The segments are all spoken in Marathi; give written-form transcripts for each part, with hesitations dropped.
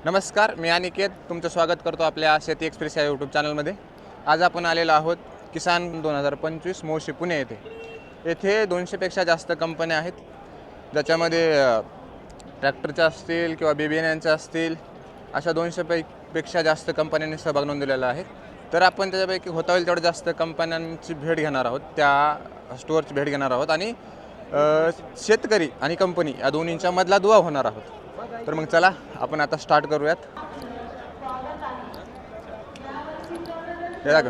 नमस्कार, मी अनिकेत तुमचं स्वागत करतो आपल्या शेती एक्सप्रेस या यूट्यूब चॅनलमध्ये। आज आपण आलेलो आहोत किसान 2025 मोशी पुणे येथे। येथे 200पेक्षा जास्त कंपन्या आहेत, ज्याच्यामध्ये ट्रॅक्टरच्या असतील किंवा BBNच्या असतील, अशा 200पेक्षा जास्त कंपन्यांनी सहभाग नोंदवलेला आहे। तर आपण त्याच्यापैकी होता होईल तेवढ्या जास्त कंपन्यांची भेट घेणार आहोत, त्या स्टोअरची भेट घेणार आहोत आणि शेतकरी आणि कंपनी या दोन्हींच्या मधला दुवा होणार आहोत। तर मग चला आपण आता स्टार्ट करूयात। हे बघा,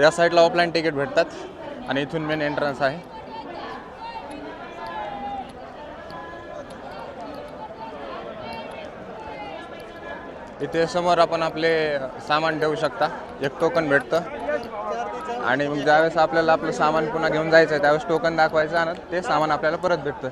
या साईडला ऑफलाईन तिकीट भेटतात आणि इथून मेन एंट्रन्स आहे। इथे समोर आपण आपले सामान ठेवू शकता, एक टोकन भेटतं आणि मग ज्यावेळेस आपल्याला आपलं सामान पुन्हा घेऊन जायचं आहे त्यावेळेस टोकन दाखवायचं आणि ते सामान आपल्याला परत भेटतं।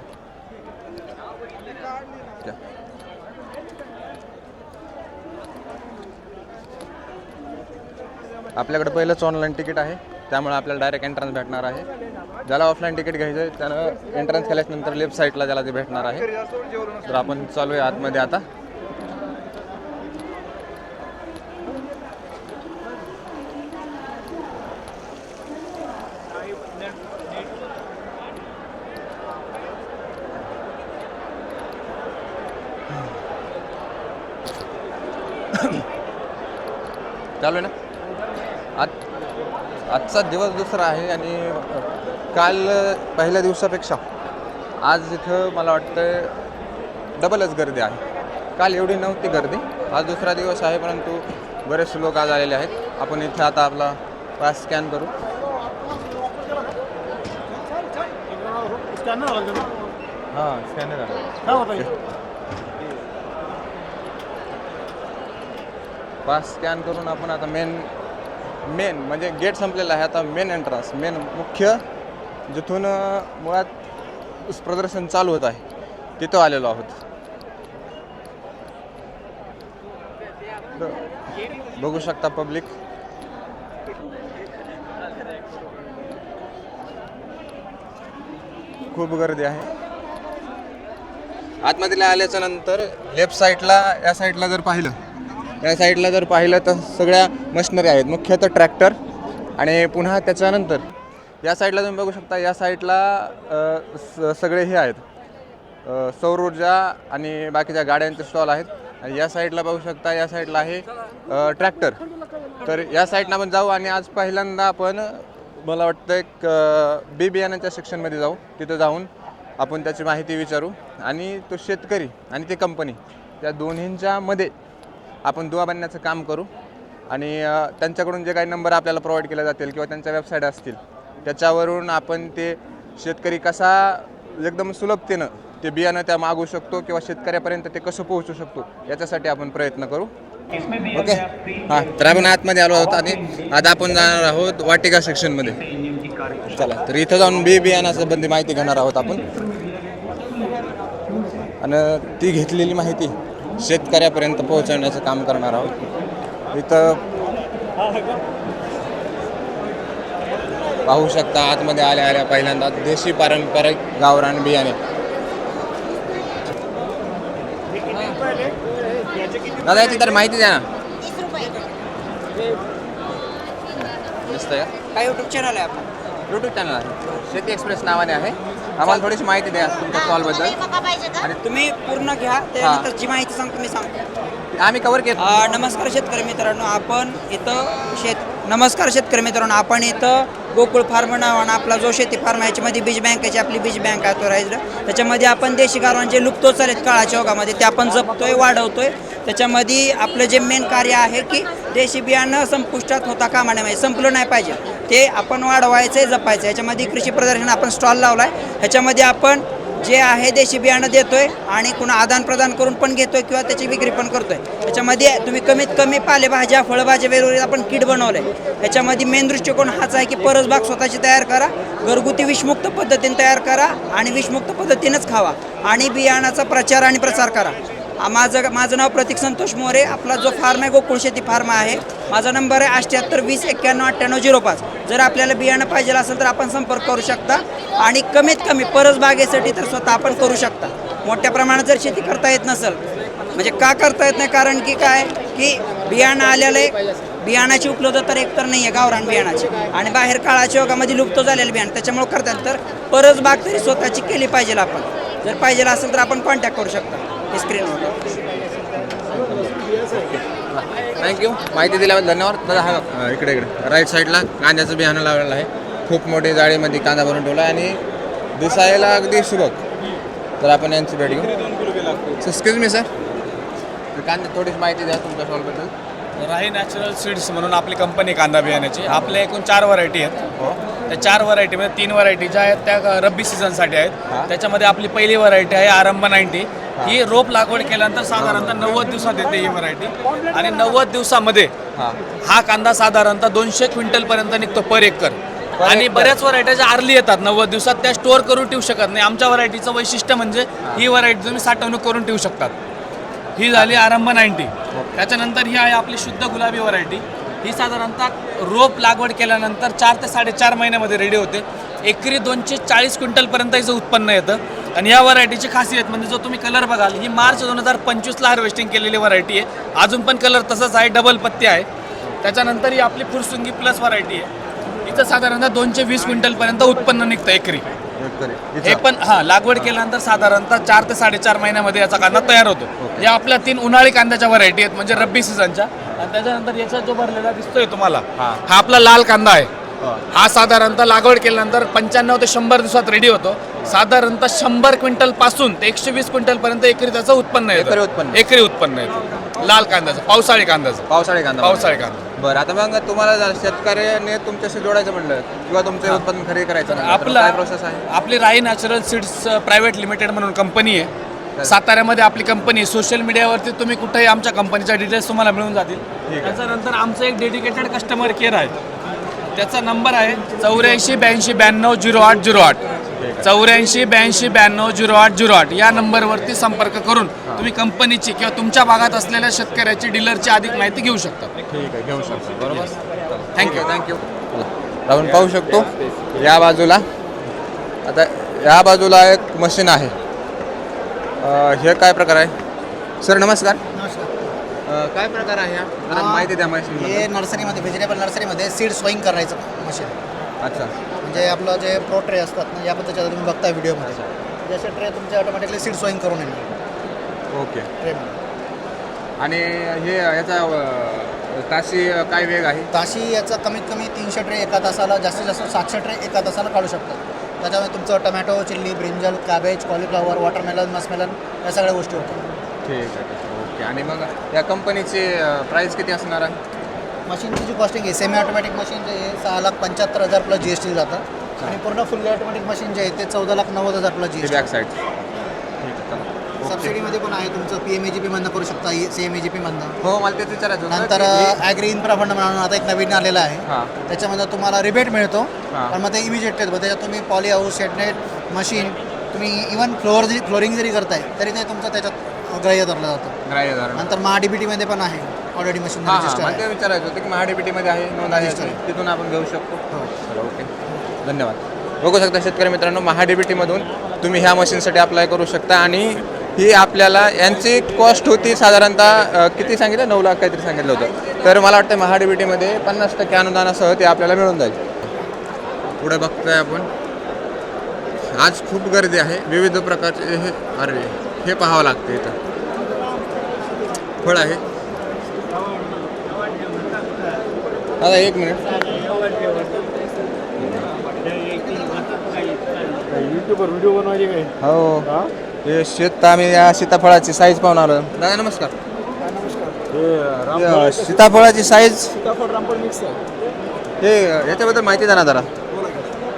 आपल्याकडे पहिलंच ऑनलाईन तिकीट आहे, त्यामुळे आपल्याला डायरेक्ट एंट्रन्स भेटणार आहे। ज्याला ऑफलाईन तिकीट घ्यायचं आहे त्यानं एंट्रन्स केल्यानंतर लेफ्ट साईडला ज्याला ते भेटणार आहे। तर आपण चालू आहे आतमध्ये आता। चालू आहे ना। आजचा दिवस दुसरा आहे आणि काल पहिल्या दिवसापेक्षा आज इथं मला वाटतं डबलच गर्दी आहे। काल एवढी नव्हती गर्दी, आज दुसरा दिवस आहे परंतु बरेच लोक आज आलेले आहेत। आपण इथे आता आपला पास स्कॅन करू। हां, स्कॅनर आहे। पास स्कॅन करून आपण आता मेन म्हणजे गेट संपलेला आहे। आता मेन एंट्रन्स, मेन मुख्य जिथून मुळात प्रदर्शन चालू होत आहे तिथं आलेलो आहोत। बघू शकता पब्लिक खूप गर्दी आहे। आतमध्ये आल्याच्या नंतर लेफ्ट साईडला या साईडला जर पाहिलं तर सगळ्या मशिनरी आहेत, मुख्यतः ट्रॅक्टर आणि पुन्हा त्याच्यानंतर या साईडला तुम्ही बघू शकता, या साईडला सगळे हे आहेत, सौर ऊर्जा आणि बाकीच्या गाड्यांचे स्टॉल आहेत। आणि या साईडला बघू शकता, या साईडला आहे ट्रॅक्टर। तर या साईडनं आपण जाऊ आणि आज पहिल्यांदा आपण मला वाटतं एक BBNच्या सेक्शनमध्ये जाऊ। तिथं जाऊन आपण त्याची माहिती विचारू आणि तो शेतकरी आणि ती कंपनी त्या दोन्हींच्या मध्ये आपण दुवा बनण्याचं काम करू आणि त्यांच्याकडून जे काही नंबर आपल्याला प्रोव्हाइड केले जातील किंवा त्यांच्या वेबसाईट असतील त्याच्यावरून आपण ते शेतकरी कसा एकदम सुलभतेनं ते बियाणं त्या मागू शकतो किंवा शेतकऱ्यापर्यंत ते कसं पोहोचू शकतो याच्यासाठी आपण प्रयत्न करू। ओके, हां, तर आपण आतमध्ये आलो आहोत आणि आता आपण जाणार आहोत वाटिका सेक्शनमध्ये। चला, तर इथं जाऊन बियाणासंबंधी माहिती घेणार आहोत आपण आणि ती घेतलेली माहिती शेतकऱ्यापर्यंत पोहोचवण्याचं काम करणार आहोत। इथं पाहू शकता आतमध्ये आल्या पहिल्यांदा देशी पारंपरिक गावरान बियाणे। दादा याची तर माहिती द्या ना। 30 रुपये दिसतंय का? काय यूट्यूब चॅनल आहे आपलं? यूट्यूब चॅनल आहे, शेती एक्सप्रेस नावाने आहे। आम्हाला थोडीशी माहिती द्या तुमच्या स्टॉलबद्दल। मका पाहिजे का? आणि तुम्ही पूर्ण घ्या, त्यानंतर जी माहिती सांगतो मी सांगतो। आम्ही कव्हर केलं। नमस्कार शेतकरी मित्रांनो, नमस्कार शेतकरी मित्रांनो, आपण इथं गोकुळ फार्म नावानं आपला जो शेती फार्म आहे याच्यामध्ये बीज बँकेची आपली बीज बँक आहे ऑथोराइज्ड। त्याच्यामध्ये आपण देशी गावरान जे लुप्त होत चालेत काळाच्या ओघामध्ये ते आपण जपतोय, वाढवतोय। त्याच्यामध्ये आपलं जे मेन कार्य आहे की देशी बियाणं संपुष्टात होता कामा नये, म्हणजे संपलं नाही पाहिजे, ते आपण वाढवायचं आहे, जपायचं। याच्यामध्ये कृषी प्रदर्शन आपण स्टॉल लावला आहे, ह्याच्यामध्ये आपण जे आहे देशी बियाणं देतोय आणि कुणा आदान प्रदान करून पण घेतोय किंवा त्याची विक्री पण करतोय। त्याच्यामध्ये तुम्ही कमीत कमी पालेभाज्या फळभाज्या वेगवेगळे आपण किट बनवले। ह्याच्यामध्ये मेन दृष्टिकोन हाच आहे की परसबाग स्वतःची तयार करा, घरगुती विषमुक्त पद्धतीने तयार करा आणि विषमुक्त पद्धतीनेच खावा आणि बियाणाचा प्रचार आणि प्रसार करा। माझं नाव प्रतीक संतोष मोरे, आपला जो फार्म आहे गोकुळ शेती फार्म आहे। माझा नंबर आहे 7820919805। जर आपल्याला बियाणं पाहिजे असेल तर आपण संपर्क करू शकता आणि कमीत कमी परसबागेसाठी तर स्वतः आपण करू शकता। मोठ्या प्रमाणात जर शेती करता येत नसेल म्हणजे का करता येत नाही, कारण की काय की बियाणं आलेलं आहे, बियाणाची उपलब्धता तर एकतर नाही आहे गावरान बियाणाची, आणि बाहेर काळाच्या योगामध्ये लुप्त झालेलं बियाणं, त्याच्यामुळे करतात. तर परत बाग तरी स्वतःची केली पाहिजे. आपण जर पाहिजे असेल तर आपण कॉन्टॅक्ट करू शकता हे स्क्रीनवर. थँक्यू, माहिती दिल्याबद्दल धन्यवाद दादा. हा इकडे राईट साईडला कांद्याचं बियाणं लावलेलं आहे. खूप मोठी जाळीमध्ये कांदा भरून ठेवला आणि दिसायला अगदी सुबक. तर आपण यांची भेट घेऊ. एक्सक्यूज मी सर, कांदा थोडीच माहिती द्या तुमच्या स्टॉलबद्दल. राही नॅचरल सीड्स म्हणून आपली कंपनी कांदा बियाण्याची. आपल्या एकूण 4 व्हरायटी आहेत. हो. त्या 4 व्हरायटीमध्ये 3 व्हरायटी ज्या आहेत त्या रब्बी सीझनसाठी आहेत. त्याच्यामध्ये आपली पहिली व्हरायटी आहे आरंभ 90. ही रोप लागवड केल्यानंतर साधारणतः 90 दिवसात येते ही व्हरायटी, आणि 90 दिवसामध्ये हा कांदा साधारणतः 200 क्विंटलपर्यंत निघतो पर एकर. आणि बऱ्याच व्हरायट्या ज्या आरली येतात 90 दिवसात, त्या स्टोअर करून ठेवू शकत नाही. आमच्या व्हरायटीचं वैशिष्ट्य म्हणजे ही व्हरायटी तुम्ही साठवणूक करून ठेवू शकतात. ही झाली आरंभ 90. त्याच्यानंतर ही आहे आपली शुद्ध गुलाबी व्हरायटी. ही साधारणतः रोप लागवड केल्यानंतर 4 ते 4.5 महिन्यामध्ये रेडी होते. एकरी 240 क्विंटलपर्यंत हिचं उत्पन्न येतं. आणि या व्हरायटीची खासियत म्हणजे जो तुम्ही कलर बघाल, ही मार्च 2025ला हार्वेस्टिंग केलेली व्हरायटी आहे. अजून पण कलर तसंच आहे, डबल पत्ती आहे. त्याच्यानंतर ही आपली फुरसुंगी प्लस व्हरायटी आहे. इथं साधारणतः 220 क्विंटलपर्यंत उत्पन्न निघतं एकरी. हे पण लागवड केल्यानंतर साधारणतः 4 ते 4.5 महिन्यामध्ये याचा कांदा तयार होतो. या आपल्या 3 उन्हाळी कांद्याच्या व्हरायटी आहेत, म्हणजे रब्बी सीझनच्या. आणि त्याच्यानंतर याचा जो भरलेला दिसतोय तुम्हाला, हा आपला लाल कांदा आहे. हा साधारणतः लागवड केल्यानंतर 95 ते 100 दिवसात रेडी होतो. साधारणतः 100 क्विंटल पासून ते 120 क्विंटल पर्यंत एकरी त्याचं उत्पन्न येतं. एकरी उत्पन्न येतं लाल कांद्याचं, पावसाळी कांदा. बरं, आता मग तुम्हाला शेतकऱ्याने तुमच्याशी जोडायचं म्हणलं किंवा तुमचे उत्पादन खरेदी करायचं आपला काय प्रोसेस आहे? आपली राही नॅचरल सीड्स प्रायव्हेट लिमिटेड म्हणून कंपनी आहे. साताऱ्यामध्ये आपली कंपनी. सोशल मीडियावरती तुम्ही कुठेही आमच्या कंपनीच्या डिटेल्स तुम्हाला मिळून जातील. त्याच्यानंतर आमचं एक डेडिकेटेड कस्टमर केअर आहे. त्याचा नंबर आहे 84 82 92 08 08. 84 82 92 08 08. या नंबरवरती संपर्क करून तुम्ही कंपनीची किंवा तुमच्या भागात असलेल्या शेतकऱ्याची, डीलरची अधिक माहिती घेऊ शकता. ठीक आहे, घेऊ शकतो. बरोबर. थँक्यू. राहून पाहू शकतो या बाजूला. आता या बाजूला एक मशीन आहे. हे काय प्रकार आहे सर? नमस्कार. काय प्रकार आहे हा? जरा माहिती द्या मशीन. हे नर्सरीमध्ये, व्हेजिटेबल नर्सरीमध्ये सीड सोईंग करायचं मशीन. अच्छा. म्हणजे आपलं जे प्रो ट्रे असतात ना, या पद्धतीच्या तुम्ही बघताय व्हिडिओमध्ये, जसे ट्रे तुमचे ऑटोमॅटिकली सीड सोईंग करून येणार ओके. ट्रेमध्ये. आणि हे याचा ताशी काय वेग आहे? ताशी याचा कमीत कमी 300 ट्रे एका तासाला, जास्तीत जास्त 700 ट्रे एका तासाला काढू शकतात. त्याच्यामध्ये तुमचं tomato, chilli, brinjal, cabbage, cauliflower, watermelon, muskmelon या सगळ्या गोष्टी होतात. ठीक आहे. ओके. आणि मग या कंपनीची प्राईस किती असणार आहे? मशीनची जी कॉस्टिंग आहे, सेमी ऑटोमॅटिक मशीन जे आहे 6,75,000 प्लस GST जातं. आणि पूर्ण फुल्ली ऑटोमॅटिक मशीन जे आहे ते 14,90,000 प्लस GST. Back side. ठीक आहे. सबसिडीमध्ये पण आहे तुमचं. PMAGP मधनं करू शकता, CMAGP मधनं. हो, मला तेच विचारायचं होतं. नंतर ॲग्री इन्फ्रा फंड म्हणून आता एक नवीन आलेला आहे. त्याच्यामध्ये तुम्हाला रिबेट मिळतो. पण मग ते इमिजिएट येतं. त्याच्यात तुम्ही पॉली हाऊस, शेडनेट मशीन, तुम्ही इव्हन फ्लोरिंग जरी करताय तरी ते तुमचं त्याच्यात ग्राह्य धरलं जातं. नंतर MHDBTमध्ये पण आहे ऑलरेडी मशीन रजिस्टर. ते विचारायचं होतं की MHDBTमध्ये आहे, नोंद आहे, तिथून आपण घेऊ शकतो. हो. ओके, धन्यवाद. बघू शकता शेतकरी मित्रांनो, MHDBTमधून तुम्ही ह्या मशीनसाठी अप्लाय करू शकता. आणि ही आपल्याला यांची कॉस्ट होती साधारणतः किती सांगितलं, 9 लाख काहीतरी सांगितलं होतं. तर मला वाटतं MHDBTमध्ये 50% अनुदानासह ते आपल्याला मिळून जाईल. पुढे बघतोय आपण, आज खूप गर्दी आहे. विविध प्रकारचे हे पाहावं लागतं. इथं फळ आहे. आता 1 मिनिट. युट्यूबवर व्हिडिओ बनवायचे काय? हो, हे शेत आम्ही या सीताफळाची साईज पाहून आलो. दादा नमस्कार. सीताफळाची साईज, सीताफळ रामफळ मिक्स आहे. हे याच्याबद्दल माहिती द्या ना जरा.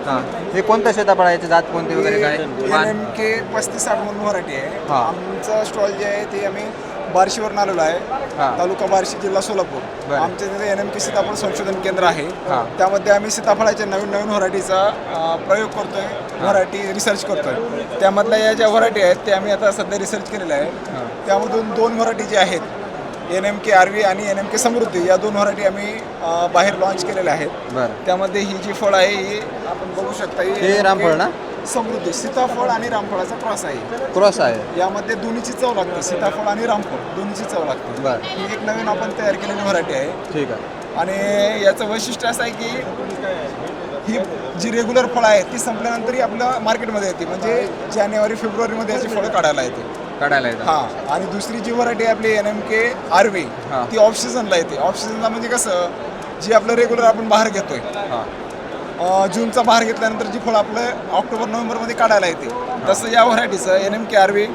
हां, हे कोणतं सीताफळ आहे, याची जात कोणती वगैरे काय? NMK 3560 म्हणून व्हरायटी आहे. हां. आमचं स्टॉल जे आहे ते आम्ही बार्शीवरून आलेलो आहे. तालुका बार्शी, जिल्हा सोलापूर. आमच्या तिथे NMK सीताफळ संशोधन केंद्र आहे. त्यामध्ये आम्ही सीताफळाच्या नवीन व्हरायटीचा प्रयोग करतोय, व्हरायटी रिसर्च करतोय. त्यामधल्या या ज्या व्हरायटी आहेत ते आम्ही आता सध्या रिसर्च केलेल्या आहे. त्यामधून 2 व्हरायटी ज्या आहेत, NMK RV आणि NMK समृद्धी, या 2 व्हरायटी आम्ही बाहेर लॉन्च केलेल्या आहेत. त्यामध्ये ही जी फळ आहे ही आपण बघू शकता, हे रामफळ ना? समृद्धी सीताफळ आणि रामफळाचा क्रॉस आहे. क्रॉस आहे. यामध्ये दोन्हीची चव लागते, सीताफळ आणि रामफळ दोन्हीची चव लागते. बरं. ही एक नवीन आपण तयार केलेली व्हरायटी आहे. ठीक आहे. आणि याचं वैशिष्ट्य असं आहे की ही जी रेग्युलर फळं आहेत ती संपल्यानंतरही आपल्या मार्केटमध्ये येते, म्हणजे जानेवारी फेब्रुवारीमध्ये याची फळं काढायला येते. हां. आणि दुसरी जी व्हरायटी आहे आपली NMK RV ती ऑफ सीझनला येते. ऑफ सीझनला म्हणजे कसं, जी आपलं रेग्युलर आपण बाहेर घेतोय जूनचा बाहेर घेतल्यानंतर जी फळं आपलं ऑक्टोबर नोव्हेंबरमध्ये काढायला येते, तसं या व्हरायटीचं NMK RV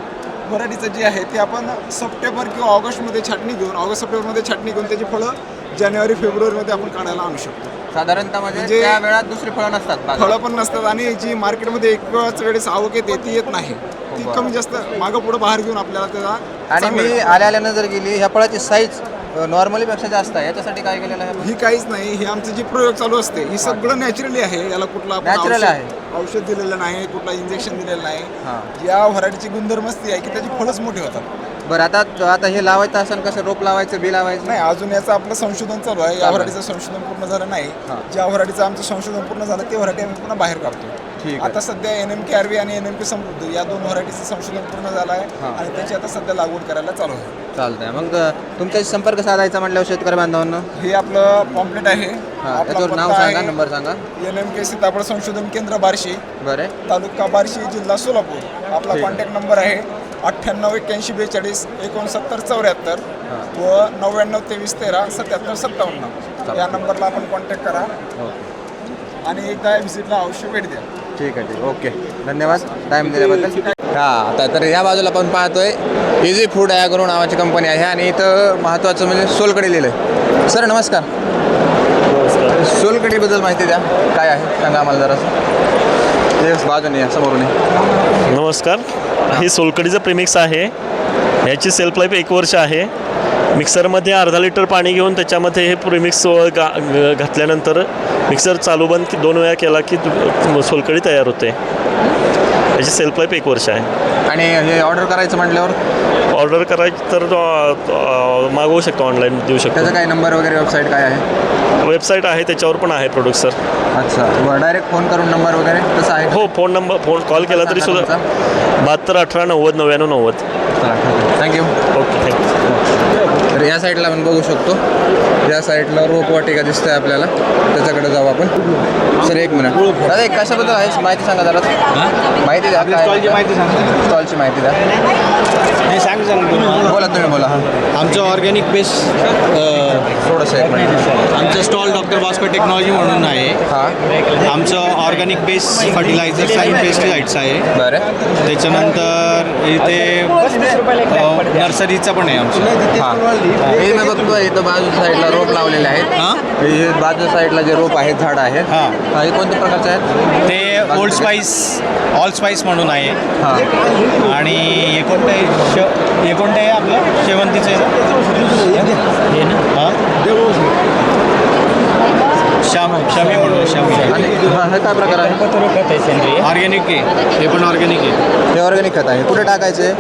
व्हरायटीचं जे आहे ते आपण सप्टेंबर किंवा ऑगस्टमध्ये छाटणी घेऊन, ऑगस्ट सप्टेंबरमध्ये छाटणी घेऊन त्याची फळं जानेवारी फेब्रुवारीमध्ये आपण काढायला आणू शकतो. साधारणतः म्हणजे त्या वेळात दुसरी फळं नसतात, फळं पण नसतात आणि जी मार्केटमध्ये एकच वेळेस आवक येते ती येत नाही. ती कमी जास्त मागं पुढं बाहेर घेऊन आपल्याला त्याला. आणि मी आल्यानं जर गेली ह्या फळाची साईज नॉर्मली पेक्षा जास्त आहे, याच्यासाठी काय केलेलं आहे? ही काहीच नाही, ही आमचं जी प्रयोग चालू असते ही सगळं नॅचरली आहे. याला कुठला नॅचरल आहे. औषध दिलेलं नाही, कुठला इंजेक्शन दिलेलं नाही. या व्हरायटीची गुणधर्मस्ती आहे की त्याची फळच मोठी होतात. बरं, आता हे लावायचं असेल कसं, रोप लावायचं, बी लावायचं? नाही, अजून याचं आपलं संशोधन चालू आहे. या व्हरायटीचं संशोधन पूर्ण झालं नाही. ज्या व्हरायटीचं आमचं संशोधन पूर्ण झालं ते व्हरायटी आम्ही पुन्हा बाहेर काढतो. आता सध्या NMK RV आणि NMK समृद्धी या 2 व्हरायटीचं संशोधन पूर्ण झालं आहे आणि त्याची आता सध्या लागवड करायला चालू आहे. चालतंय. मग तुमच्याशी संपर्क साधायचा म्हटल्यावर शेतकरी बांधवांना? हे आपलं पॉम्पलेट आहे. त्याच्यावर नाव सांगा, नंबर सांगा. NMK सीताफळ संशोधन केंद्र बार्शी, बरं, तालुका बार्शी, जिल्हा सोलापूर. आपला कॉन्टॅक्ट नंबर आहे 98 81 42 69 74 व 99 23 13 77 57. या नंबरला आपण कॉन्टॅक्ट करा आणि एकदा व्हिजिटला अवश्य भेट द्या. ठीक आहे. ओके, धन्यवाद टाईम दिल्याबद्दल. आता तर या बाजूला आपण पाहतोय इझी फूड ॲग्रो नावाची कंपनी आहे आणि इथं महत्त्वाचं म्हणजे सोलकढी लिहिलं आहे. सर नमस्कार. सोलकढीबद्दल माहिती द्या, काय आहे सांगा आम्हाला जरा. येस, बाजूने या, समोरून या. नमस्कार. हे सोलकडीचं प्रेमिक्स आहे. याची सेल्फ लाईफ 1 वर्ष आहे. मिक्सरमध्ये अर्धा लिटर पाणी घेऊन त्याच्यामध्ये हे प्रेमिक्स घातल्यानंतर मिक्सर चालू बंद 2 वेळा केला की सोलकढी तयार होते. याची सेल्फ लाईफ 1 वर्ष आहे. आणि हे ऑर्डर करायचं म्हटल्यावर ऑर्डर करायची तर मागवू शकतो, ऑनलाईन देऊ शकतो. त्याचा काय नंबर वगैरे, वेबसाईट काय आहे? वेबसाईट आहे, त्याच्यावर पण आहे प्रोडक्ट सर. अच्छा, बरं. डायरेक्ट फोन करून नंबर वगैरे तसं आहे? हो, फोन कॉल केला तरी सुद्धा 72 18 90 99 90. थँक्यू. Okay, thank you. तर या साईडला आपण बघू शकतो, या साईडला रोपवाटिका दिसतंय आपल्याला, त्याच्याकडे जाऊ आपण. Sir 1 minute. दादा एक कशाबद्दल आहे माहिती सांगा जरा. माहिती द्या. स्टॉलची माहिती सांगा. स्टॉलची माहिती द्या. बोला, तुम्ही बोला. आमचं ऑर्गॅनिक बेस्ट थोडंसं 1 मिनिट. आमचं स्टॉल डॉक्टर भास्कर टेक्नॉलॉजी म्हणून आहे. आमचं ऑर्गॅनिक बेस्ट फर्टिलायझर्स आणि पेस्टिसाइड्स आहे. बरं. त्याच्यानंतर इथे नर्सरीचं पण आहे आमचं. हे मी बघतो इथं बाजू साईडला रोप लावलेले आहेत. हे बाजू साईडला जे रोप आहेत, झाड आहेत, हे कोणत्या प्रकारचे आहेत? ते ओल्ड स्पाइस, ऑल स्पाइस म्हणून आहे. आणि हे कोणतं आहे आपलं शेवंतीचं हे ना, शामी म्हणून शामी. आणि हे काय प्रकार आहे? ऑर्गॅनिक आहे, हे पण ऑर्गॅनिक आहे. हे ऑर्गॅनिक खत आहे. कुठे टाकायचे?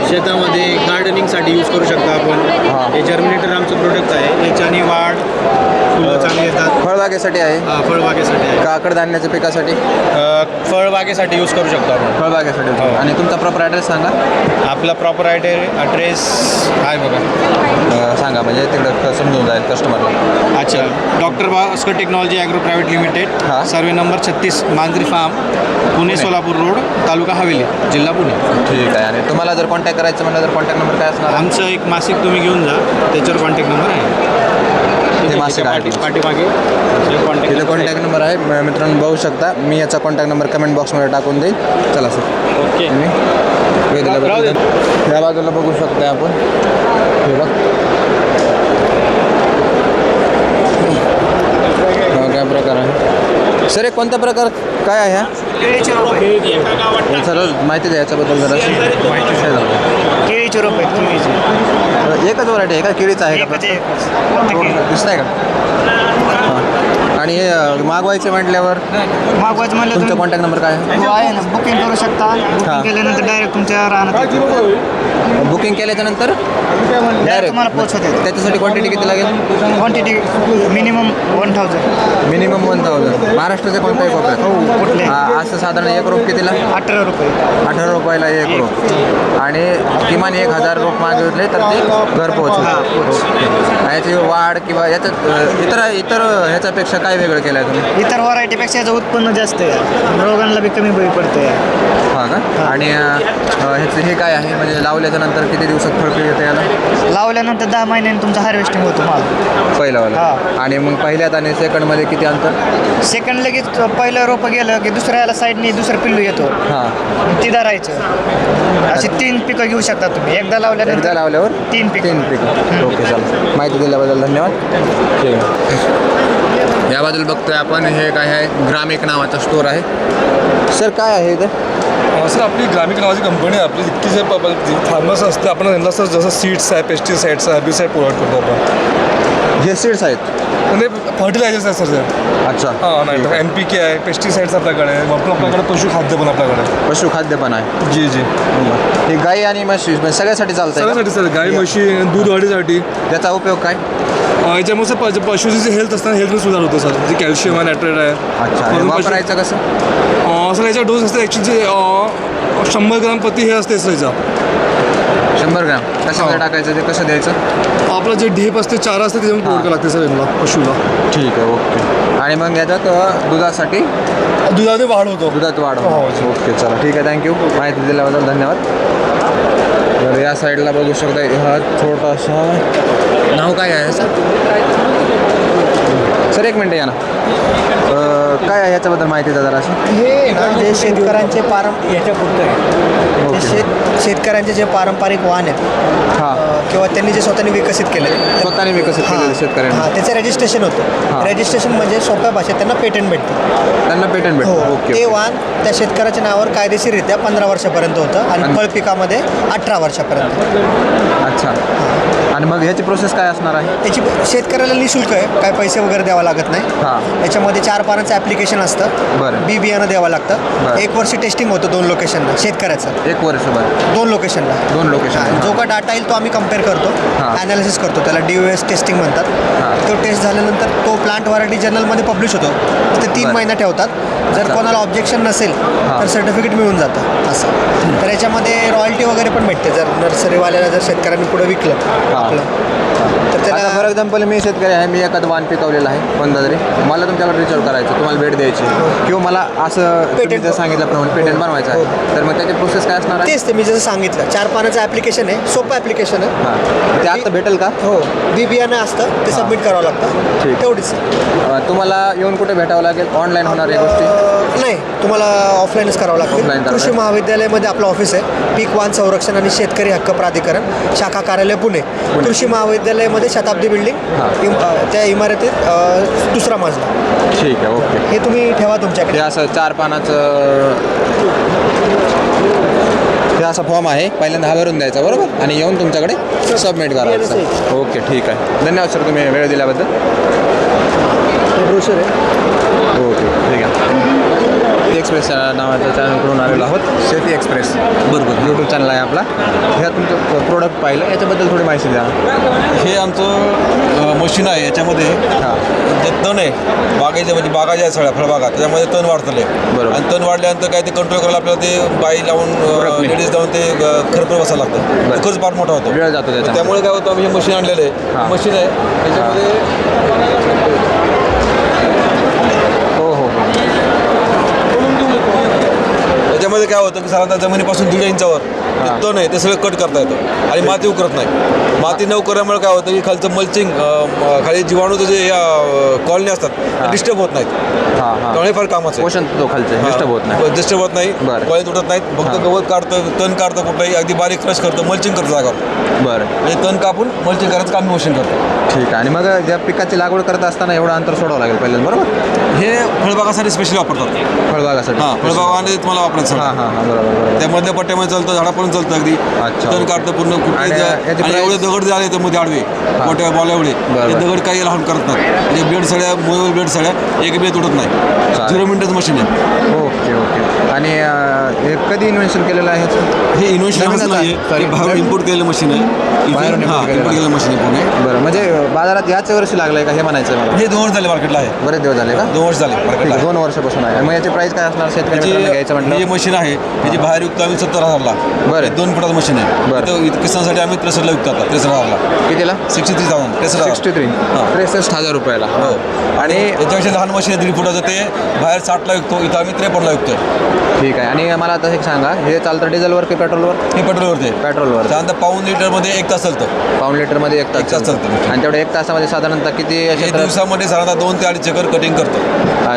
शेतामध्ये गार्डनिंगसाठी यूज करू शकता आपण. हे जर्मिनेटर आमचं प्रोडक्ट आहे. याच्याने वाढ फुलं चांगली येतात. फळबागेसाठी आहे? फळबागेसाठी आहे. काकडधान्याच्या पिकासाठी? फळबागेसाठी यूज करू शकतो आपण. फळबागेसाठी. आणि तुमचा प्रॉपर ॲड्रेस सांगा. आपला प्रॉपर ॲड्रेस आहे बघा, सांगा, म्हणजे तिकडं समजून जाईल कस्टमरला. अच्छा. Doctor Bhaskar technology agro private limited, survey number 36, मांजरी फार्म, पुणे सोलापूर रोड, तालुका हवेली, जिल्हा पुणे. ठीक आहे. आणि तुम्हाला जर कॉन्टॅक्ट करायचं म्हणलं तर कॉन्टॅक्ट नंबर काय असणार? आमचं एक मासिक तुम्ही घेऊन जा, त्याच्यावर कॉन्टॅक्ट नंबर आहे. ते मासिक आहे पाठीमागे तिथे कॉन्टॅक्ट नंबर आहे. मित्रांनो बघू शकता, मी याचा कॉन्टॅक्ट नंबर कमेंट बॉक्समध्ये टाकून देईल. चला सर. ओके. वेळ दिल्याबद्दल. या बाजूला बघू शकता आपण, हे बघ काय प्रकार आहे. सर एक कोणता प्रकार काय आहे ह्या? सर माहिती द्या याच्याबद्दल जरा. केळीचे रोप आहेत. केळीचे एकच व्हरायटी आहे का? केळीचं आहे का? दिसत आहे का? आणि हे मागवायचे म्हटल्यावर मागवायचं म्हणलं तुमचा कॉन्टॅक्ट नंबर काय आहे? आहे ना, बुकिंग करू शकता. बुकिंग केल्यानंतर डायरेक्ट तुमच्या राहणार बुकिंग केल्याच्या नंतर डायरेक्ट तुम्हाला पोहोचवते. त्याच्यासाठी क्वांटिटी किती लागेल? Quantity minimum 1000. मिनिमम 1000. महाराष्ट्राच्या कोणत्याही कोपऱ्यात असं साधारण एक रोप कितीला? 18 रुपये. 18 रुपयाला एक रोप आणि किमान 1000 रोप मागितले तर ते घर पोहोचवतात. याची वाढ किंवा याच्यात इतर ह्याच्यापेक्षा काय वेगळं केलं आहे तुम्ही? इतर व्हरायटीपेक्षा याचं उत्पन्न जास्त आहे. रोगांना बी कमी बळी पडते. हां का? आणि ह्याचं हे काय आहे म्हणजे लावल्याच्या नंतर किती दिवसात फळपी येते याला? लावल्यानंतर 10 महिन्यांनी तुमचं हार्वेस्टिंग होतो माल. पहिल्यावाला. आणि मग पहिल्यात आणि सेकंडमध्ये किती अंतर? सेकंड लगेच पहिलं रोपं गेलं की दुसऱ्याला साईडने दुसरं पिल्लू येतो. हां. ती धरायचं. अशी 3 पिकं घेऊ शकता तुम्ही. एकदा लावल्यानंतर लावल्यावर 3 पिकं. 3 पिकं. ओके, चालेल. माहिती दिल्याबद्दल धन्यवाद. ठीक आहे. याबद्दल बघतोय आपण हे काय आहे, ग्रामिक नावाचा स्टोर आहे. सर काय आहे इथं? सर आपली ग्रामिक नावाची कंपनी आहे. आपली जितकी जे फार्मर्स असते आपण त्यांना सर जसं सीड्स आहे, पेस्टिसाइड्स आहे, हर्बिसाइड प्रोव्हाइड करतो आपण. हे सीड्स आहेत म्हणजे फर्टिलायझर्स आहे सर. अच्छा. हां नाही तर NPK आहे, पेस्टिसाइड्स आपल्याकडे आहे. आपल्याकडे पशुखाद्य पण आपल्याकडे. पशुखाद्य पण आहे. जी जी. हे गाई आणि म्हशी सगळ्यासाठी चालतं? सगळ्यासाठी सर. गाई म्हशी दूध वाढीसाठी. त्याचा उपयोग काय? याच्यामुळे सर पशुची जे हेल्थ असतं हेल्थ सुधार होतं सर. जे कॅल्शियम आहे, नायट्रेट आहे. अच्छा. आणि वापरायचं कसं? सर याचा डोस असते ॲक्च्युली जे 100 ग्राम प्रति हे असते सर याचा. 100 ग्राम कशामध्ये टाकायचं, ते कसं द्यायचं? आपलं जे ढेप असते, चारा असते त्याच्यामध्ये प्रोव्हाइड करावं लागते सर यांना पशुला. ठीक आहे. ओके. आणि मग याच्यात दुधासाठी दुधामध्ये वाढ होतो. दुधात वाढ होतो. ओके, चला ठीक आहे. थँक्यू. माहिती दिल्याबद्दल धन्यवाद. तर या साईडला बघू शकता हा छोटासा, नाव काय आहे सर? सर एक मिनटं या ना. काय आहे याच्याबद्दल माहिती द्या जरा अशी. हे ना जे शेतकऱ्यांचे याच्या पुरतं आहे. ते शेतकऱ्यांचे जे पारंपरिक वाहन आहेत किंवा त्यांनी जे स्वतःने विकसित केले, स्वतःने विकसित केलेले शेतकऱ्यांना, त्याचं रजिस्ट्रेशन होतं. रजिस्ट्रेशन म्हणजे सोप्या भाषेत त्यांना पेटंट भेटतं. त्यांना पेटंट भेटतं. ओके. ते वाहन त्या शेतकऱ्याच्या नावावर कायदेशीररित्या 15 वर्षापर्यंत होतं आणि फळपिकामध्ये 18 वर्षापर्यंत. अच्छा. आणि मग ह्याची प्रोसेस काय असणार आहे? त्याची शेतकऱ्याला निःशुल्क आहे. काय पैसे वगैरे द्यावा लागत नाही. याच्यामध्ये 4 पानाचं ॲप्लिकेशन असतं. बरं. बी बियाणं द्यावं लागतं. 1 वर्ष टेस्टिंग होतं 2 लोकेशनला शेतकऱ्याचं. 1 वर्ष. बरं. 2 लोकेशनला. 2 लोकेशन. जो का डाटा येईल तो आम्ही कम्पेअर करतो, ॲनालिसिस करतो. त्याला DOS टेस्टिंग म्हणतात. तो टेस्ट झाल्यानंतर तो प्लांट व्हरायटी जर्नलमध्ये पब्लिश होतो. ते 3 महिना ठेवतात. जर कोणाला ऑब्जेक्शन नसेल तर सर्टिफिकेट मिळून जातं असं. तर याच्यामध्ये रॉयल्टी वगैरे पण भेटते जर नर्सरीवाल्याला जर शेतकऱ्यांनी पुढे विकलं आपलं तर त्याला. फॉर एक्झाम्पल मी शेतकरी आहे, मी एखादं वाण पिकवलेलं आहे कोणता तरी, मला तुमच्याकडे रिच आउट करायचं, तुम्हाला भेट द्यायची किंवा मला असं पेटंट सांगितल्याप्रमाणे पेटंट बनवायचं आहे, तर मग त्याची प्रोसेस काय असणार आहे? तेच ते मी जसं सांगितलं 4 पानाचं ॲप्लिकेशन आहे. सोपं ॲप्लिकेशन आहे. ते आता भेटेल का? हो. बी बियाणं असतं ते सबमिट करावं लागतं. ठीक. तेवढीच. तुम्हाला येऊन कुठे भेटावं लागेल? ऑनलाईन होणार या गोष्टी? नाही, तुम्हाला ऑफलाईनच करावं लागतं. Offline करावं कृषी महाविद्यालयामध्ये आपलं ऑफिस आहे. पीक वाण संरक्षण आणि शेतकरी हक्क प्राधिकरण, शाखा कार्यालय पुणे. कृषी महाविद्यालयामध्ये शताब्दी बिल्डिंग, त्या इमारतीत 2रा मजला. ठीक आहे. ओके. हे तुम्ही ठेवा तुमच्याकडे. हे असं 4 पानाचं हे असा फॉर्म आहे, पहिल्यांदा हा भरून द्यायचा बरोबर, आणि येऊन तुमच्याकडे सबमिट करायचं. ओके, ठीक आहे. धन्यवाद सर तुम्ही वेळ दिल्याबद्दल. ब्रोशर आहे. ओके, ठीक आहे. एक्सप्रेस नावाच्या चॅनलकडून आलेलो आहोत. शेती एक्सप्रेस बरोबर यूट्यूब चॅनल आहे आपला. ह्या तुमचं प्रोडक्ट पाहिलं, याच्याबद्दल थोडी माहिती द्या. हे आमचं मशीन आहे. याच्यामध्ये जे तण आहे बागेचे, म्हणजे बागा ज्या आहेत सगळ्या फळबागा, त्याच्यामध्ये तण वाढतले. बरोबर. आणि तण वाढल्यानंतर काय ते कंट्रोल करायला आपल्याला ते बाई लावून लेडीज लावून ते खरपड बसायला लागतं. खर्च फार मोठा होतो, वेळ जातो त्याच्यामध्ये. त्यामुळे काय होतं, आम्ही हे मशीन आणलेलं आहे. मशीन आहे त्याच्यामध्ये त्याच्यामध्ये काय होतं की साधारणतः जमिनीपासून 1.5 इंचावर तण आहे ते सगळं कट करता येतं आणि माती उकरत नाही. माती न उकरल्यामुळे काय होतं की खालचं मल्चिंग, खाली जीवाणूचं जे कॉलनी असतात डिस्टर्ब होत नाहीत. त्यामुळे फार कामाचं पोषण तो खालचं डिस्टर्ब होत नाही. डिस्टर्ब होत नाही, कॉलनी तुटत नाहीत. फक्त गवत काढतं, तण काढतं, कुठलंही अगदी बारीक क्रश करतं, मल्चिंग करतं जागावर. बरं. म्हणजे तण कापून मल्चिंग करायचं काम मशीन करतं. ठीक आहे. आणि मग ज्या पिकाची लागवड करत असताना एवढं अंतर सोडावं लागेल पहिल्यांदा बरोबर? हे फळबागासाठी स्पेशली वापरतात. फळबागासाठी? हां, फळबागाने तुम्हाला वापरायचं. हां बरोबर. त्यामधल्या पट्ट्यामध्ये चालतं, झाडापर्यंत चालतं अगदी. अच्छा. टर्न काढतं पूर्ण कुठे आणि याची आणि एवढे दगड झाले तर मध्ये आडवे मोठ्या बॉल एवढे ते दगड काही लहान करत नाही. म्हणजे ब्लेड सळ्या मोबाईल ब्लेड सळ्या एक बी तुटत नाही. 0 मिनिटाचं मशीन आहे. ओके. आणि हे कधी इन्व्हेन्शन केलेलं आहे ह्याचं? हे इन्व्हेन्शन नाही आहे, बाहेरून इम्पोर्ट केलेलं मशीन आहे. बाहेरून इम्पोर्ट import केलेलं मशीन आहे पुणे. बरं, म्हणजे बाजारात याच वर्षी लागलं आहे का हे म्हणायचं मला? हे 2 वर्ष झाले मार्केटला आहे. बरेच दिवस झाले का? 2 वर्ष झाले मार्केटला आहे. 2 वर्षापासून आहे. मग याची प्राइस काय असणार शेतकरी मित्रांनो घ्यायचं हे म्हटलं? मशीन आहे त्याची बाहेर विकतो आम्ही 70,000ला. बरं. 2 फुटाचं मशीन आहे. बरं. किसानसाठी आम्ही 63ला विकतो आता. 63,000ला. कितीला? 63,000. 63,000 रुपयाला. हो. आणि याच्यापेक्षा लहान मशीन आहे 1.5 फुटाचं, ते बाहेर 60ला विकतो, इथं आम्ही 53ला विकतोय. ठीक आहे. आणि मला आता एक सांगा, हे चालतं डिझेलवर की पेट्रोलवर? हे पेट्रोलवरती आहे. पेट्रोलवर. साधारणतः पाऊण लिटरमध्ये 1 तास चालतं. पाऊण लिटरमध्ये 1 तास 1 तास चालतं. आणि तेवढ्या 1 तासामध्ये साधारणतः किती हे क्षेत्र? दिवसामध्ये साधारणतः 2 ते 2.5 एकर कटिंग करतो.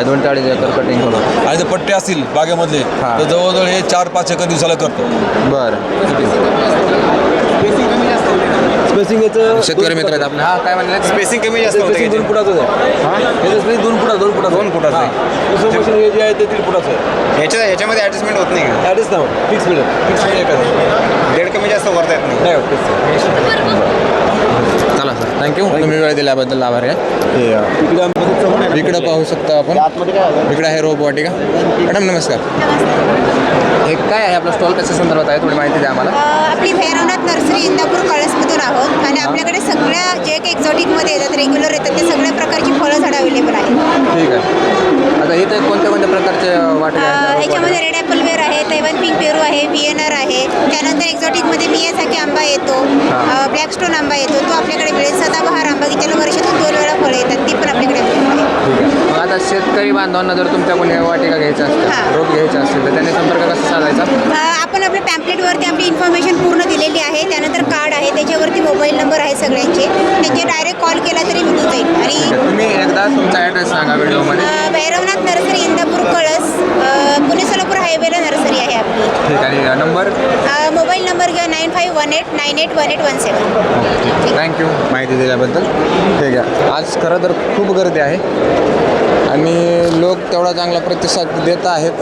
2 ते 2.5 एकर कटिंग होतं. आणि जर पट्टे असतील बागेमधले हां. तर जवळजवळ हे 4-5 एकर दिवसाला करतो. स्पेसिंग याचं शेतकरी मित्र आहेत आपले. काय म्हणले? स्पेसिंग कमी जास्त होतं. 2 फुटाचं आहे. याचं स्पेसिंग 2 फुटाचं आहे. दुसरं मशीन हे जे आहे ते 3 फुटाचं आहे. याच्यामध्ये ॲडजस्टमेंट होत नाही का? ॲडच ना फिक्स मिळेल. दीड कमी जास्त करता येत नाही. नाही होत. चला सर, थँक्यू. तुम्ही वेळ दिल्याबद्दल आभारी आहे. इकडं पाहू शकता आपण. इकडं आहे रोप वाटिका. मॅडम नमस्कार. हे काय आहे आपलं स्टॉल कशा संदर्भात आहे? थोडी माहिती द्या आम्हाला. आपली भैरवनाथ नर्सरी इंदापूर कळसमधून आहोत आणि आपल्याकडे सगळ्या जे काही एक्झॉटिकमध्ये येतात रेग्युलर येतात ते सगळ्या प्रकारची फळं झाडं अवेलेबल आहेत. ठीक आहे. आता इथे कोणत्या प्रकारचे वाटे आहेत? याच्यामध्ये रेड ॲपल वेअर आहे, तैवान पिंक पेरू आहे, व्हीएनआर आहे. त्यानंतर एक्झॉटिकमध्ये मियाझाकी आंबा येतो, ब्लॅकस्टोन आंबा येतो, तो आपल्याकडे मिळेल. सदाबहार आंबा की ज्याला वर्षातून 2 वेळा फळं येतात, ती पण आपल्याकडे अवेलेबल आहे. मग आता शेतकरी बांधवांना जर तुमच्याकडून हे वाटिका घ्यायच्या असतील, रोप घ्यायचे असतील तर त्यांनी संपर्क कसा साधायचा? आपण आपल्या पॅम्पलेटवरती आपली इन्फॉर्मेशन पूर्ण दिलेली आहे. त्यानंतर कार्ड आहे, त्याच्यावरती मोबाईल नंबर आहे सगळ्यांचे. त्यांचे डायरेक्ट कॉल केला तरी मिळून जाईल. आणि तुम्ही एकदा तुमचा ॲड्रेस सांगा व्हिडिओमध्ये. भैरवनाथ नर्सरी इंदापूर कळस, पुणे सोलापूर हायवेला नर्सरी आहे आपली. ठीक आहे. नंबर? मोबाईल नंबर घ्या 9518981817. थँक्यू माहिती दिल्याबद्दल. ठीक आहे. आज खरं तर खूप गर्दी आहे आणि लोक तेवढा चांगला प्रतिसाद देत आहेत.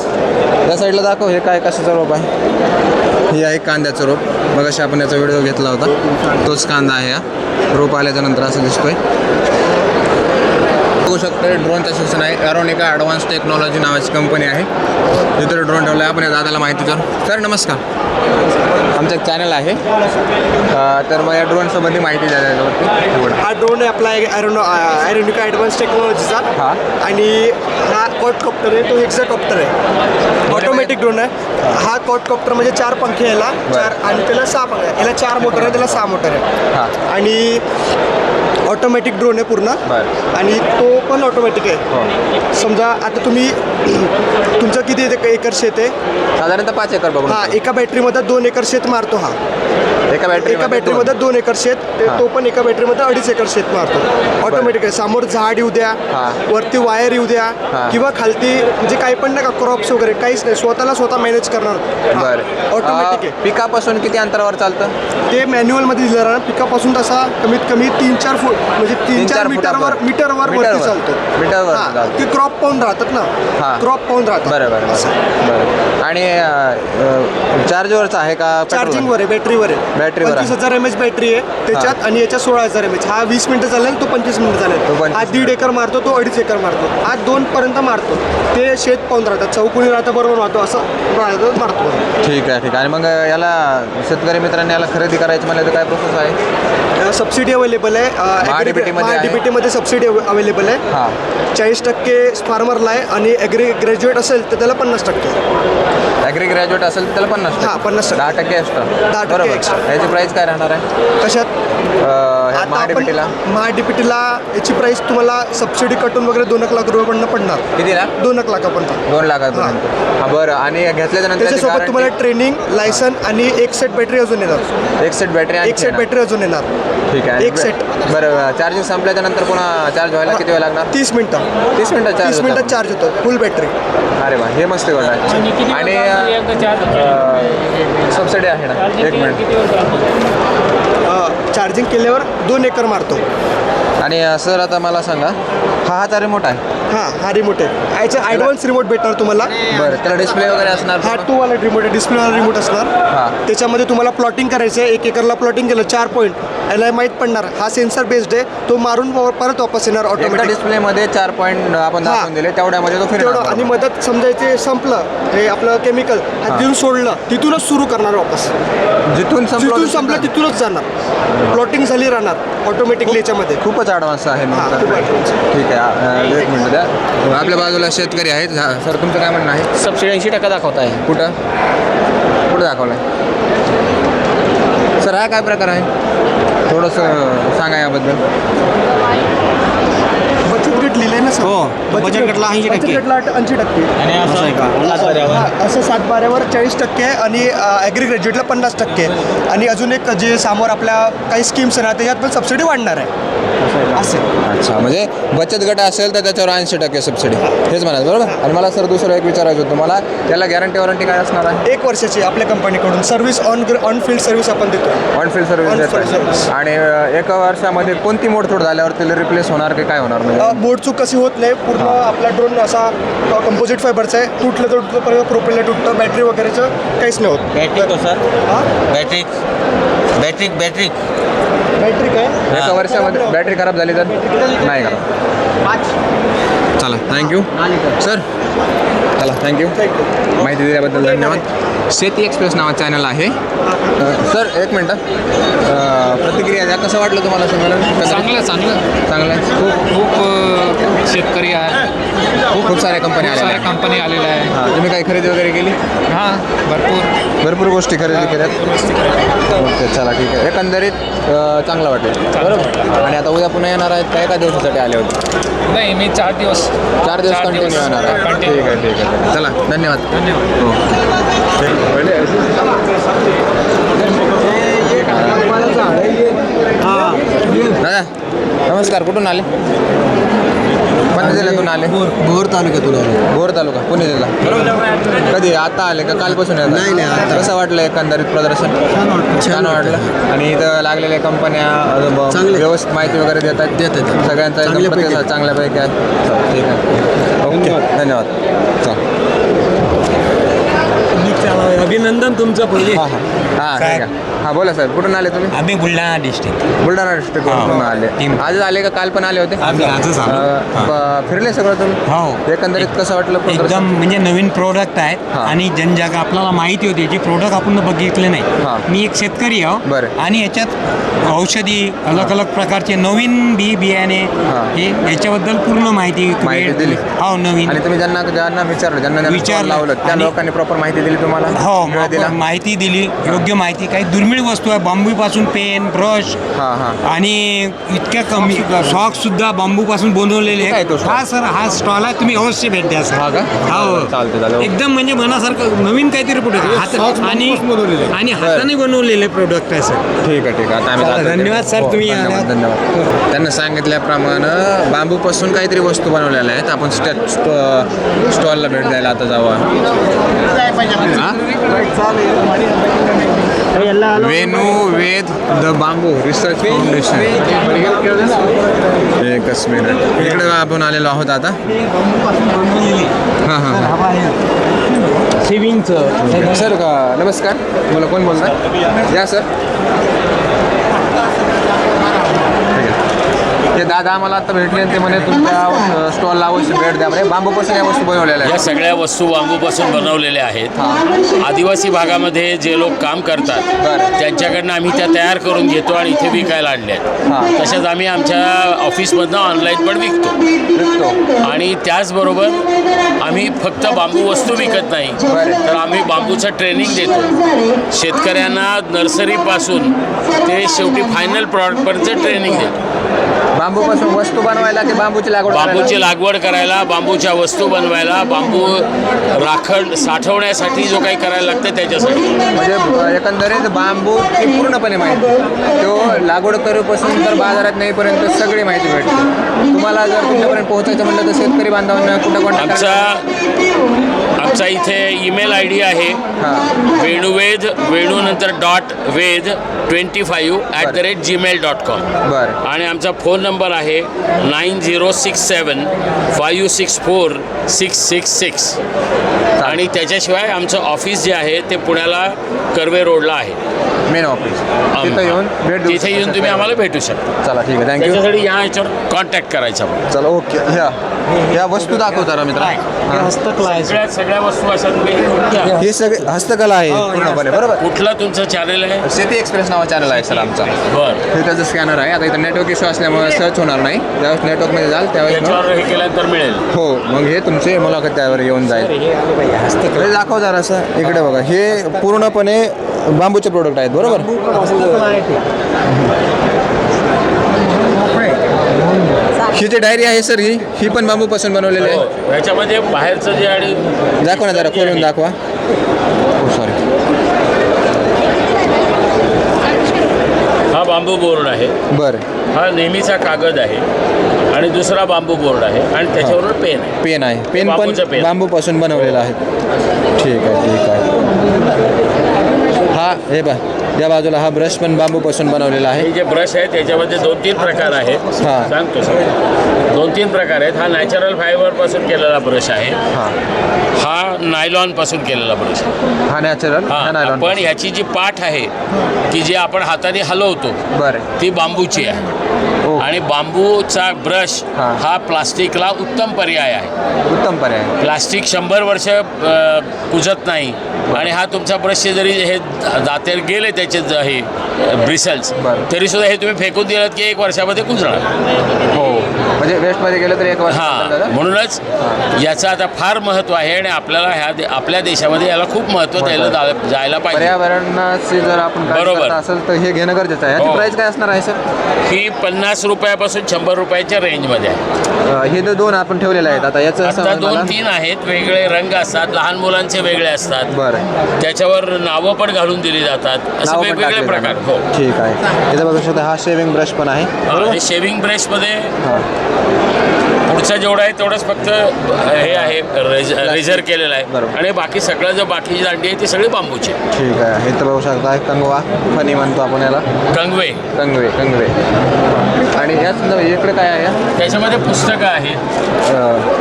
या साईडला दाखव, हे काय कशाचं रोप आहे? हे आहे कांद्याचं रोप. मग अशी आपण याचा व्हिडिओ घेतला होता, तोच कांदा आहे हा. रोप आल्याच्यानंतर असं दिसतोय. बघू शकतो ड्रोनचं सेक्शन आहे. एरोनिका ॲडव्हान्स टेक्नॉलॉजी नावाची कंपनी आहे. तिथे ड्रोन ठेवला आहे. आपण या दादाला माहिती देऊ. सर नमस्कार. आमचं एक चॅनल आहे, तर मग या ड्रोनसंबंधी माहिती द्या त्याच्यावरती. हा ड्रोन आहे आपला एरोनिका ॲडव्हान्स टेक्नॉलॉजीचा. हां. आणि हा क्वाडकॉप्टर आहे, तो हेक्साकॉप्टर आहे. ऑटोमॅटिक ड्रोन आहे हा. क्वाडकॉप्टर म्हणजे 4 पंखे याला, 4 आणि त्याला 6 पंखे. याला 4 मोटर आहे, त्याला 6 मोटर आहे. हां. आणि ऑटोमॅटिक ड्रोन आहे पूर्ण. आणि तो पण ऑटोमॅटिक आहे. समजा आता तुम्ही तुमचं किती एकर शेत आहे? साधारणतः 5 एकर बघू. हां, एका बॅटरीमध्ये 2 एकर शेत मारतो हा. एका बॅटरीमध्ये 2 एकर शेत, तो पण एका बॅटरीमध्ये 2.5 एकर शेत मारतो. ऑटोमॅटिक आहे. समोर झाड येऊ द्या, वरती वायर येऊ द्या, किंवा खालती म्हणजे काही पण नाही का क्रॉप्स वगैरे काहीच नाही, स्वतः मॅनेज करणार. ऑटोमॅटिक आहे. पिकापासून किती अंतरावर चालतं? ते मॅन्युअलमध्ये दिलं ना. पिकापासून तसा कमीत कमी 3-4 फूट म्हणजे 3-4 मीटरवर वरती चालतो. ते क्रॉप पाहून राहतात ना, क्रॉप पाहून राहतात. बरं. आणि चार्जवरचा आहे का? चार्जिंगवर आहे, बॅटरीवर आहे. 25,000 mAh बॅटरी आहे त्याच्यात. आणि याच्यात 16,000 mAh. हा 20 मिनिटं चालेल, तो 25 मिनिटं चालेल. हा 1.5 एकर मारतो, तो 2.5 एकर मारतो. हा 2पर्यंत मारतो. ते शेत पाहून राहतात, चौकोनी राहतं, बरोबर राहतो, असं राहतं, मारतो. ठीक आहे. आणि मग याला शेतकरी मित्रांनी याला खरेदी करायची म्हणलं तर काय प्रोसेस आहे? सबसिडी अवेलेबल आहे. DBT-मध्ये सबसिडी अवेलेबल आहे. 40% फार्मरला आहे. आणि ॲग्री ग्रॅज्युएट असेल तर त्याला 50%. ॲग्री ग्रॅज्युएट असेल तर त्याला 50%. हां, 50%. 10% एक्स्ट्रा. 10% एक्स्ट्रा. याची प्राईस काय राहणार आहे? कशात? महाडीपीटीला याची प्राईस तुम्हाला सबसिडी कटून वगैरे 2 लाख रुपयापर्यंत पडणार. कितीला? 2 लाखापर्यंत. 2 लाखापर्यंत. हां, बरं. आणि घेतल्याच्या नंतर त्याच्यासोबत तुम्हाला ट्रेनिंग, लायसन आणि 1 सेट बॅटरी अजून येणार. 1 सेट बॅटरी? 1 सेट बॅटरी अजून येणार. ठीक आहे. 1 सेट. बरं. चार्जिंग संपल्याच्या नंतर पुन्हा चार्ज व्हायला किती वेळ लागणार? 30 मिनिटं. 30 मिनिटात 30 मिनिटात चार्ज होतो फुल बॅटरी. अरे वा, हे मस्त गोष्ट आहे. आणि सबसिडी आहे ना? 1 मिनिट. चार्जिंग केल्यावर 2 एकर मारतो. आणि सर आता मला सांगा, हा रिमोट आहे. हां, हा रिमोट आहे. याचं ॲडव्हान्स रिमोट भेटणार तुम्हाला. बरं, त्याला डिस्प्ले वगैरे असणार. हा 2 वाला रिमोट आहे, डिस्प्लेवाला रिमोट असणार. हां. त्याच्यामध्ये तुम्हाला प्लॉटिंग करायचं आहे. 1 एकरला प्लॉटिंग केलं 4 पॉईंट, याला माहीत पडणार. हा सेन्सर बेस्ड आहे, तो मारून परत वापस येणार एका ऑटोमॅटिक. डिस्प्लेमध्ये 4 पॉईंट आपण दाखवून दिले, तेवढ्यामध्ये तो तेवढं. फिरणार. आणि मदत समजायचे संपलं हे आपलं केमिकल, हा तिथून सोडलं, तिथूनच सुरू करणार वापस. जिथून संपलं तिथूनच जाणार. प्लॉटिंग झाली राहणार ऑटोमॅटिकली याच्यामध्ये. खूपच ॲडव्हान्स आहे. हां, खूप advance. ठीक आहे. 1 मिनिट द्या. आपल्या बाजूला शेतकरी आहेत. सर, तुमचं काय म्हणणं आहे? सबसिडी 80% दाखवत आहे. कुठं दाखवलं आहे? सर, हा काय प्रकार आहे? थोडंसं सांगा याबद्दल. बचत गट लिहिलंय ना सर. बचत गटला 80%. बचत गटला 80%. आणि असं आहे का हां, असं 7/12वर 40% आहे आणि ॲग्री ग्रॅज्युएटला 50% आहे. आणि अजून एक जे समोर आपल्या काही स्कीम्स आहे ना, त्याच्यात पण सबसिडी वाढणार आहे. असं. अच्छा, म्हणजे बचत गट असेल तर त्याच्यावर 80% सबसिडी, हेच म्हणायचं बरोबर. आणि मला सर दुसरं एक विचारायचं होतं तुम्हाला, त्याला गॅरंटी वॉरंटी काय असणार आहे? 1 वर्षाची आपल्या कंपनीकडून सर्व्हिस ऑन फील्ड सर्व्हिस आपण देतो. ऑन फील्ड सर्व्हिस देतो. आणि 1 वर्षामध्ये कोणती मोडतोड झाल्यावर त्याला रिप्लेस होणार की काय होणार? म्हणजे बोर्डचूक कशी होत नाही. पूर्ण आपला ड्रोन असा कंपोजिट फायबरचा आहे. तुटलं तर तुटलं, परत प्रोपेलर तुटतं. बॅटरी वगैरेचं काहीच नाही होत. बॅटरी सर हां, बॅटरी बॅटरी काय 1 वर्षामध्ये बॅटरी खराब झाली तर नाही खराब. चला, थँक्यू सर. चला, थँक्यू. माहिती दिल्याबद्दल धन्यवाद. शेती एक्सप्रेस नावाचं चॅनल आहे. सर, 1 मिनटं. प्रतिक्रिया द्या. कसं वाटलं तुम्हाला संमेलन? चांगलं आहे. खूप शेतकरी आहे, खूप साऱ्या कंपन्या आल्या. कंपनी आलेल्या आहे. हां, तुम्ही काही खरेदी वगैरे केली? हां, भरपूर गोष्टी खरेदी केल्यात. ओके, चला, ठीक आहे. एकंदरीत चांगलं वाटेल बरोबर. आणि आता उद्या पुन्हा येणार आहेत का एका दिवसासाठी आले होते? नाही, मी 4 दिवस कंटिन्यू येणार आहे. ठीक आहे. चला, धन्यवाद. हो. दादा नमस्कार. कुठून आले? कोणत्या जिल्ह्यातून आले? भोर तालुक्यातून आलो. भोर तालुका, पुणे जिल्हा. कधी आता आले का कालपासून येतात? नाही, आता. कसं वाटलं एकंदरित प्रदर्शन? छान वाटलं. आणि इथं लागलेल्या कंपन्या व्यवस्थित माहिती वगैरे देतात. सगळ्यांचा एकदम प्रतिसाद चांगल्यापैकी आहे. चला, ठीक आहे. ओके, धन्यवाद. चला. अभिनंदन तुमचं पहिले. हां, ठीक आहे. हां, बोला साहेब. कुठून आले तुम्ही? आम्ही बुलढाणा डिस्ट्रिक्ट. बुलढाणा डिस्ट्रिक्टवरून आले. आजच आले का काल पण आले होते? आजच फिरले सगळं तुम्ही? हो. एकंदरीत कसं वाटलं प्रदर्शन? एकदम म्हणजे नवीन प्रोडक्ट आहेत आणि जनजागा आपल्याला माहिती होती जी प्रोडक्ट आपण बघितले नाही. मी एक शेतकरी आहो. बरं. आणि याच्यात औषधी अलग अलग प्रकारचे नवीन बियाणे हे याच्याबद्दल पूर्ण माहिती दिली. हो, नवीन. आणि तुम्ही ज्यांना विचारलं लावलं त्या लोकांनी प्रॉपर माहिती दिली तुम्हाला? हो, माहिती दिली. योग्य माहिती. काही दुर्मिळ वस्तू आहे. बांबूपासून पेन, ब्रश आणि इतक्या कमी सॉक्स सुद्धा बांबूपासून बनवलेले आहेत. हा सर, हा स्टॉल आहे. तुम्ही अवश्य भेट द्या सर. हो, चालतं. एकदम म्हणजे मनासारखं नवीन काहीतरी प्रोडक्ट आणि हाताने बनवलेले प्रोडक्ट आहे सर. ठीक आहे. आता आम्ही जातो. धन्यवाद सर, तुम्ही धन्यवाद. त्यांना सांगितल्याप्रमाणे बांबूपासून काहीतरी वस्तू बनवलेल्या आहेत. आपण स्टॉलला भेट द्यायला आता जाऊ. वेणू वेद द बांबू रिसर्च फाउंडेशन. एकच मिनिट. इकडे आपण आलेलो आहोत आता. सेविंगचं सर नमस्कार. मला कोण बोलताय? या सर. ते दादा आम्हाला आता भेटले आणि ते म्हणे तुमच्या स्टॉलला अवश्य भेट द्या. म्हणजे बांबूपासून या वस्तू बनवलेल्या या आहेत. सगळ्या वस्तू बांबूपासून बनवलेल्या आहेत. आदिवासी भागामध्ये जे लोक काम करतात त्यांच्याकडनं आम्ही त्या तयार करून घेतो आणि इथे विकायला आणल्या आहेत. तशाच आम्ही आमच्या ऑफिसमधनं ऑनलाईन पण विकतो. आणि त्याचबरोबर आम्ही फक्त बांबू वस्तू विकत नाही, तर आम्ही बांबूचं ट्रेनिंग देतो. शेतकऱ्यांना नर्सरीपासून ते शेवटी फायनल प्रॉडक्टपर्यंत ट्रेनिंग देतो. बांबूपासून वस्तू बनवायला की बांबूची लागवड? बांबूची लागवड करायला, बांबूच्या वस्तू बनवायला, बांबू राखण साठवण्यासाठी जो काही करायला लागतं त्याच्यासाठी. म्हणजे एकंदरीत बांबूची पूर्णपणे माहिती, तो लागवड करूपासून तर बाजारात नेईपर्यंत सगळी माहिती भेटते. तुम्हाला जर तुमच्यापर्यंत पोहोचायचं म्हटलं तर शेतकरी बांधवांना कुठं कॉन्टॅक्ट? आमचा आमचा इथे ईमेल ID आहे वेणुवेद वेणूनंतर .वेद25@gmail.com. बरं. आणि आमचा फोन नंबर आहे 9067564666. आणि त्याच्याशिवाय आमचं ऑफिस जे आहे ते पुण्याला कर्वे रोडला आहे, मेन ऑफिस. तिथं येऊन भेट देऊ तिथे येऊन तुम्ही आम्हाला भेटू शकता. चला ठीक आहे, थँक्यू. त्याच्यासाठी या ह्याच्यावर कॉन्टॅक्ट करायचा. चला ओके. ह्या वस्तू दाखव जरा मित्र. सगळ्या वस्तू अशा तुम्ही हे सगळे हस्तकला आहे पूर्णपणे, बरोबर. कुठलं तुमचं चॅनल आहे? शेती एक्सप्रेस नावा चॅनल आहे सर आमचा. बरं. हे त्याचं स्कॅनर आहे. आता इथं नेटवर्क इश्यू असल्यामुळे सर्च होणार नाही. ज्यावेळेस नेटवर्कमध्ये जाल त्यावेळेस त्याच्यावर हे केल्यानंतर मिळेल. हो, मग हे तुमचे मुलाखत त्यावर येऊन जाईल. हे दाखव जरा असं इकडे बघा. हे पूर्णपणे बांबूचे प्रोडक्ट आहेत, बरोबर. ही जी डायरी आहे सर, ही पण बांबूपासून बनवलेली आहे. याच्यामध्ये बाहेरचं जे आणि दाखवा ना जरा, खोलून दाखवा. हो सॉरी. हा बांबू बोर्ड आहे. बरं. हा नेहमीचा कागद आहे आणि दुसरा बांबू बोर्ड आहे आणि त्याच्याबरोबर पेन आहे. पेन आहे. पेन पण बांबूचं पेन. बांबूपासून बनवलेला आहे. ठीक आहे, ठीक आहे. हा हे बा, या बाजूला हा ब्रश पण बांबूपासून बनवलेला आहे. हे जे ब्रश आहे त्याच्यामध्ये 2-3 प्रकार आहेत. हां. सांगतो सर. 2-3 प्रकार आहेत. हा नॅचरल फायबरपासून केलेला ब्रश आहे. हा नायलॉनपासून केलेला ब्रश आहे. हा नॅचरल. हां. पण ह्याची जी पाठ आहे की जी आपण हाताने हलवतो, बरं, ती बांबूची आहे. आणि बांबूचा ब्रश हा प्लास्टिकला उत्तम पर्याय आहे. उत्तम पर्याय. प्लास्टिक 100 वर्ष कुजत नाही. आणि हा तुमचा ब्रशचे जरी हे दातेर गेले त्याचे हे ब्रिसल्स, तरी सुद्धा हे तुम्ही फेकून दिलात की 1 वर्षामध्ये कुजणार. हो, म्हणजे वेस्टमध्ये गेलं तर 1 वर्ष. हां. म्हणूनच याचं आता फार महत्त्व आहे आणि आपल्याला आपल्या देशामध्ये याला खूप महत्त्व द्यायला जायला पाहिजे. पर्यावरणाची जर आपण बरोबर असेल तर हे घेणं गरजेचं आहे. याची प्राईस काय असणार आहे सर? ही 50 रुपयापासून 100 रुपयाच्या रेंजमध्ये आहे. हे तर 2 आपण ठेवलेले आहेत. आता याचं आता 2-3 आहेत. वेगळे रंग असतात, लहान मुलांचे वेगळे असतात. बरं. त्याच्यावर नावं पण घालून दिली जातात. असे वेगवेगळे प्रकार. हो, ठीक आहे. इथं बघू शकता हा शेविंग ब्रश पण आहे. हे शेविंग ब्रशमध्ये पुढचं जेवढं आहे तेवढंच फक्त हे आहे रेझर केलेलं आहे. आणि बाकी सगळं जो बाकीची दांडी आहे ती सगळी बांबूची. ठीक आहे. हे तर बघू शकता कंगवा, फणी म्हणतो आपण याला. कंगवे. कंगवे. कंगवे. आणि याच इकडे काय आहे? त्याच्यामध्ये पुस्तकं आहेत.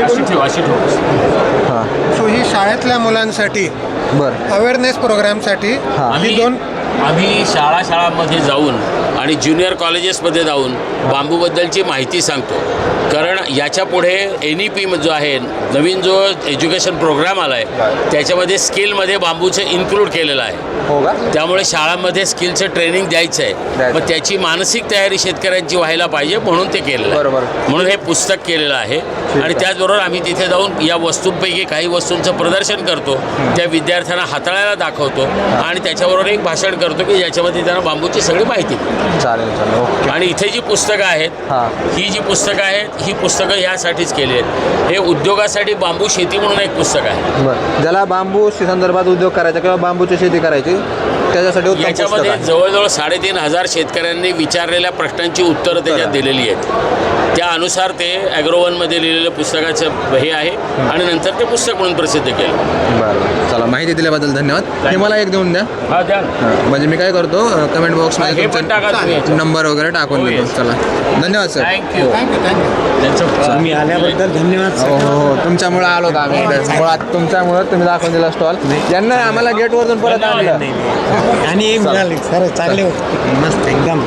अशी ठेव. हां. सो ही शाळेतल्या मुलांसाठी बरं अवेअरनेस प्रोग्रामसाठी आम्ही शाळांमध्ये जाऊन आणि ज्युनियर कॉलेजेसमध्ये जाऊन बांबूबद्दलची माहिती सांगतो. कारण याच्या पुढे NEP जो आहे, नवीन जो एज्युकेशन प्रोग्राम आला आहे, त्याच्यामध्ये स्किलमध्ये बांबूचं इन्क्लूड केलेलं आहे. हो का? त्यामुळे शाळांमध्ये स्किलचं ट्रेनिंग द्यायचं आहे. मग त्याची मानसिक तयारी शेतकऱ्यांची व्हायला पाहिजे म्हणून ते केलेलं आहे. बरोबर. म्हणून हे पुस्तक केलेलं आहे. आणि त्याचबरोबर आम्ही तिथे जाऊन या वस्तूंपैकी काही वस्तूंचं प्रदर्शन करतो, त्या विद्यार्थ्यांना हाताळायला दाखवतो आणि त्याच्याबरोबर एक भाषण करतो की ज्याच्यामध्ये त्यांना बांबूची सगळी माहिती. चालेल. ओके. आणि इथे जी पुस्तकं आहेत, ही जी पुस्तकं आहेत, ही पुस्तकं यासाठीच केली आहेत. हे उद्योगासाठी बांबू शेती म्हणून एक पुस्तक आहे. बरं. ज्याला बांबू संदर्भात उद्योग करायचा किंवा बांबूची शेती करायची त्याच्यासाठी याच्यामध्ये जवळजवळ 3,500 शेतकऱ्यांनी विचारलेल्या प्रश्नांची उत्तरं त्याच्यात दिलेली आहेत. त्यानुसार ते ॲग्रोवनमध्ये लिहिलेलं पुस्तकाचं हे आहे आणि नंतर ते पुस्तक म्हणून प्रसिद्ध केलं. बरं. चला, माहिती दिल्याबद्दल धन्यवाद. हे मला एक देऊन द्या. हा, द्या. म्हणजे मी काय करतो, कमेंट बॉक्समध्ये नंबर वगैरे टाकून देतो. चला, धन्यवाद सर. थँक्यू. तुम्ही आल्याबद्दल धन्यवाद. हो, तुमच्यामुळे आलो होतो आम्ही. मुळात तुमच्यामुळे तुम्ही दाखवून दिला स्टॉल. यांना आम्हाला गेटवरून परत आणलं आणि खरं चांगले होते, मस्त एकदम.